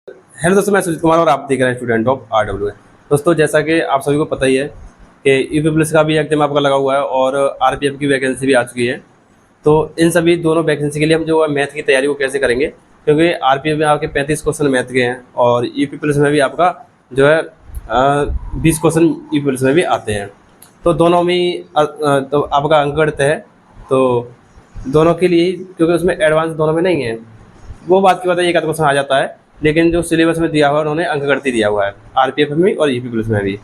Hello दोस्तों, मैं सुजीत कुमार और आप देख रहे हैं स्टूडेंट ऑफ RWA। दोस्तों, जैसा कि आप सभी को पता ही है कि यूपी पुलिस का भी एग्जाम आपका लगा हुआ है और आरपीएफ की वैकेंसी भी आ चुकी है। तो इन सभी दोनों वैकेंसी के लिए हम जो है मैथ की तैयारी को कैसे करेंगे, क्योंकि आरपीएफ में आपके 35 क्वेश्चन मैथ के हैं और यूपी पुलिस में भी आपका जो है 20 क्वेश्चन यूपी पुलिस में भी आते हैं। तो दोनों में तो आपका अंकगणित है, तो दोनों के लिए क्योंकि उसमें एडवांस दोनों में नहीं है, वो बात की बात है, एक आध क्वेश्चन आ जाता है, लेकिन जो सिलेबस में दिया हुआ है उन्होंने अंकगणित दिया हुआ है आरपीएफ में और यूपी पुलिस में भी।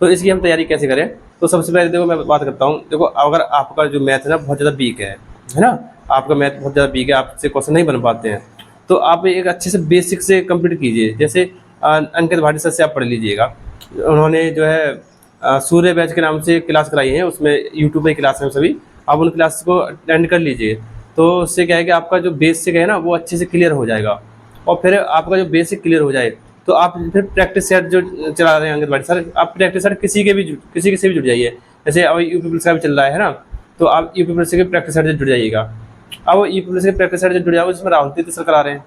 तो इसकी हम तैयारी कैसे करें? तो सबसे पहले देखो, मैं बात करता हूँ। देखो, अगर आपका जो मैथ है ना बहुत ज़्यादा वीक है ना, आपका मैथ बहुत ज़्यादा वीक है, आपसे क्वेश्चन नहीं बन पाते हैं, तो आप एक अच्छे से बेसिक से कंप्लीट कीजिए। जैसे अंकित भाटी सर से आप पढ़ लीजिएगा, उन्होंने जो है सूर्य बैच के नाम से क्लास कराई है, उसमें यूट्यूब पे क्लास है सभी, आप उन क्लास को अटेंड कर लीजिए। तो उससे क्या है कि आपका जो बेसिक है ना वो अच्छे से क्लियर हो जाएगा, और फिर आपका जो बेसिक क्लियर हो जाए तो आप फिर प्रैक्टिस सेट जो चला रहे हैं आंगनबाड़ी सर, आप प्रैक्टिस सेट किसी से भी जुड़ जाइए। जैसे अब यूपी पुलिस का भी चल रहा है ना, तो आप यूपी पुलिस के प्रैक्टिस सेट से जुड़ जाइएगा। अब यूपी पुलिस के प्रैक्टिस सेट से जुड़ जाओगे, जिसमें राहुल तीर्थ सर करा रहे हैं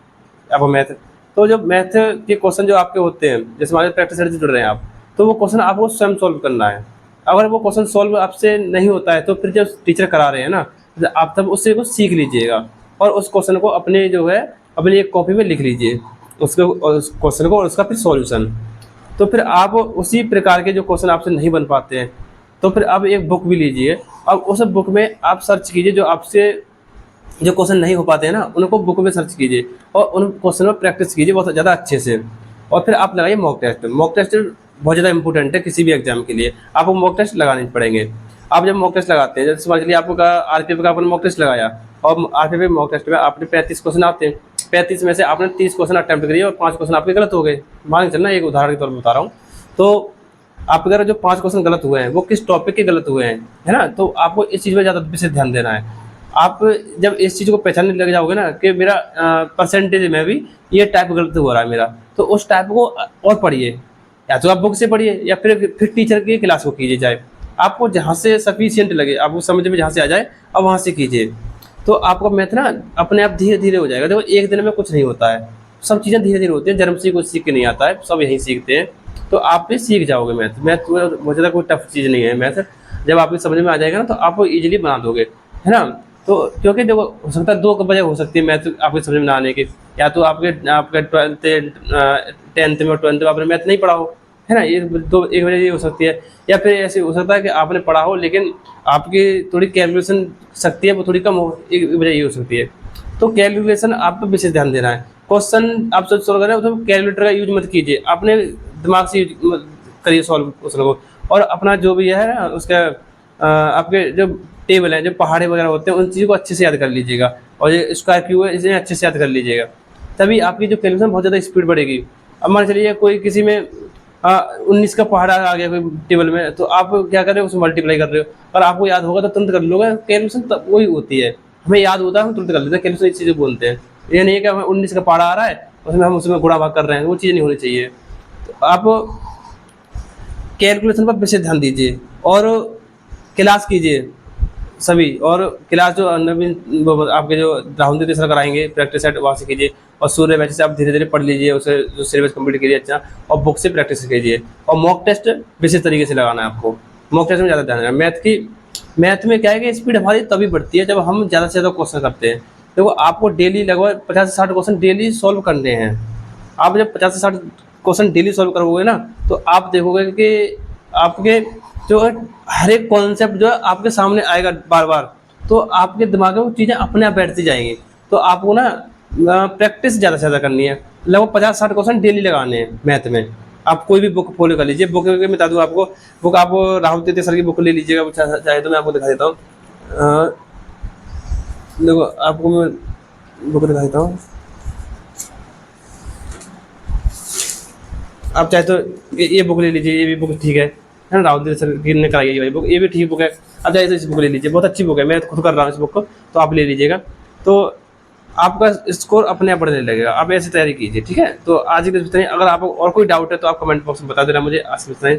आपको मैथ। तो जो मैथ के क्वेश्चन जो आपके होते हैं, जैसे हमारे प्रैक्टिस सेट से जुड़ रहे हैं आप, तो वो क्वेश्चन आपको स्वयं सॉल्व करना है। अगर वो क्वेश्चन सॉल्व आपसे नहीं होता है तो फिर जब टीचर करा रहे हैं ना, आप तब उससे कुछ सीख लीजिएगा और उस क्वेश्चन को अपने जो है अपनी एक कॉपी में लिख लीजिए उसको, उस क्वेश्चन को और उसका फिर सॉल्यूशन। तो फिर आप उसी प्रकार के जो क्वेश्चन आपसे नहीं बन पाते हैं, तो फिर आप एक बुक भी लीजिए। अब उस बुक में आप सर्च कीजिए, जो आपसे जो क्वेश्चन नहीं हो पाते हैं ना उनको बुक में सर्च कीजिए और उन क्वेश्चन में प्रैक्टिस कीजिए बहुत ज़्यादा अच्छे से। और फिर आप लगाइए मॉक टेस्ट। मॉक टेस्ट बहुत ज़्यादा इंपॉर्टेंट है किसी भी एग्जाम के लिए, आपको मॉक टेस्ट लगाने पड़ेंगे। आप जब मॉक टेस्ट लगाते हैं, जैसे समझ लीजिए आपका आरपीएफ का आपने मॉक टेस्ट लगाया और आरपीएफ मॉक टेस्ट में आपने 35 क्वेश्चन आते हैं, 35 में से आपने 30 क्वेश्चन अटैम्प्ट करिए और 5 क्वेश्चन आपके गलत हो गए। मान के चलना, एक उदाहरण के तौर पर बता रहा हूँ। तो आप अगर जो 5 क्वेश्चन गलत हुए हैं वो किस टॉपिक के गलत हुए हैं, है ना, तो आपको इस चीज़ में ज़्यादा विशेष ध्यान देना है। आप जब इस चीज़ को पहचानने लग जाओगे ना कि मेरा परसेंटेज में भी ये टाइप गलत हो रहा है मेरा, तो उस टाइप को और पढ़िए, या तो आप बुक से पढ़िए या फिर टीचर की क्लास को कीजिए। चाहे आपको जहाँ से सफिशिएंट लगे, आपको समझ में जहाँ से आ जाए अब वहाँ से कीजिए। तो आपका मैथ ना अपने आप धीरे धीरे हो जाएगा। देखो, एक दिन में कुछ नहीं होता है, सब चीज़ें धीरे धीरे होती हैं, जन्म से कुछ सीख के नहीं आता है, सब यहीं सीखते हैं। तो आप भी सीख जाओगे मैथ। मैथ बहुत ज़्यादा कोई टफ चीज़ नहीं है मैथ, जब आपको समझ में आ जाएगा ना तो आप ईजिली बना दोगे, है ना। तो क्योंकि देखो, हो सकता है दो वजह हो सकती है मैथ आपके समझ में ना आने की, या तो आपके 10th में और 12th में आपने मैथ नहीं पढ़ा हो, है ना, ये दो एक वजह ये हो सकती है। या फिर ऐसे हो सकता है कि आपने पढ़ा हो लेकिन आपकी थोड़ी कैलकुलेशन शक्ति है वो थोड़ी कम हो, एक वजह ये हो सकती है। तो कैलकुलेशन आप पर विशेष ध्यान देना है। क्वेश्चन आप सॉल्व कर रहे हो तो कैलकुलेटर का यूज मत कीजिए, अपने दिमाग से करिए सॉल्व क्वेश्चन को। और अपना जो भी है ना उसका आपके जो टेबल है, जो पहाड़े वगैरह होते हैं, उन चीज़ों को अच्छे से याद कर लीजिएगा, और ये स्कॉर्पियो है इसे अच्छे से याद कर लीजिएगा, तभी आपकी जो कैलकुलेशन बहुत ज़्यादा स्पीड बढ़ेगी। अब मान चलिए कोई किसी में 19 का पहाड़ा आ गया कोई टेबल में, तो आप क्या कर रहे हो, उसमें मल्टीप्लाई कर रहे हो, और आपको याद होगा तो तुरंत कर लोगे। कैलकुलेशन तब वही होती है, हमें याद होता है हम तुरंत कर लेते हैं। कैलकुलेशन इस चीज़ें बोलते हैं, ये नहीं है कि हमें 19 का पहाड़ा आ रहा है उसमें हम उसमें गुणा भाग कर रहे हैं, वो चीज़ नहीं होनी चाहिए। तो आप कैलकुलेशन पर विशेष ध्यान दीजिए और क्लास कीजिए सभी। और क्लास जो नवीन आपके जो राहुल दीदी सर कराएंगे प्रैक्टिस सेट, वहाँ से कीजिए। और सूर्य बैच से आप धीरे धीरे पढ़ लीजिए, उसे जो सिलेबस कंप्लीट कीजिए अच्छा, और बुक से प्रैक्टिस कीजिए। और मॉक टेस्ट विशेष तरीके से लगाना है आपको, मॉक टेस्ट में ज़्यादा ध्यान देना। मैथ में क्या है कि स्पीड हमारी तभी बढ़ती है जब हम ज़्यादा से ज़्यादा क्वेश्चन करते हैं। देखो, आपको डेली लगभग 50 से 60 क्वेश्चन डेली सॉल्व करने हैं। आप जब 50 से 60 क्वेश्चन डेली सॉल्व करोगे ना, तो आप देखोगे कि आपके जो है हर एक कॉन्सेप्ट जो है आपके सामने आएगा बार बार, तो आपके दिमाग में वो चीज़ें अपने आप बैठती जाएंगी। तो आपको ना प्रैक्टिस ज़्यादा से ज़्यादा करनी है, लगभग 50-60 क्वेश्चन डेली लगाने हैं मैथ में। आप कोई भी बुक फॉलो कर लीजिए। बुक में बता दूँ आपको, बुक आप राहुल तीर्थ सर की बुक ले लीजिएगा, चाहे तो मैं आपको दिखा देता हूँ। देखो, आपको मैं बुक दिखा देता हूँ, आप चाहे तो ये बुक ले लीजिए, ये भी बुक ठीक है ना, राहुल तीर्थ सर की ने कराई है ये वाली बुक, ये भी ठीक बुक है। आप चाहे तो इस बुक ले लीजिए, बहुत अच्छी बुक है, मैं खुद कर रहा हूँ इस बुक को, तो आप ले लीजिएगा। तो आपका स्कोर अपने आप बढ़ने लगेगा। आप ऐसी तैयारी कीजिए, ठीक है। तो आज की इतना ही। अगर आपको और कोई डाउट है तो आप कमेंट बॉक्स में बता देना मुझे। आज इतना ही।